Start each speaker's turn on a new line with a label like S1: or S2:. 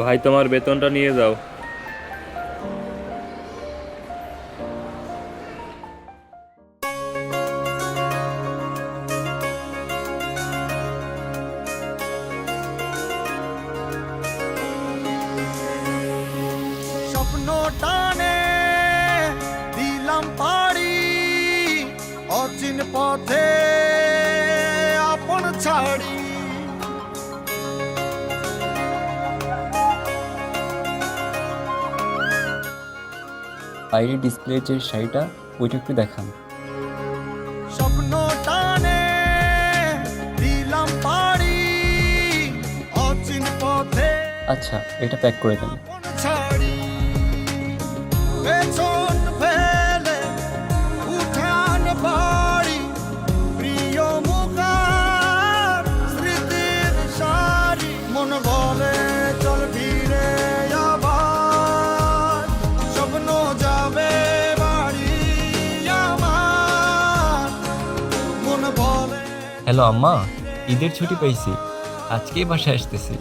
S1: ভাই তোমার বেতনটা নিয়ে যাও।
S2: স্বপ্ন টানে দিলাম পাড়ি অচিন পথে আপন ছাড়ি।
S3: বাইরে ডিসপ্লে যে শাড়িটা ওইটা একটু দেখান।
S2: স্বপ্ন টানে দিলাম পাড়ি অচিন পথে
S3: আচ্ছা, এটা প্যাক করে দেন।
S2: আপন ছাড়ি। পেছন ফেলে উঠান বাড়ি প্রিয় মুখার স্মৃতির সারি। মন বলে চল ফিরে আবার স্বপ্ন যাবে বাড়ি আমার। মন বলে
S3: হ্যালো আম্মা, ঈদের ছুটি পাইছি, আজকেই বাসায় আসতেছি।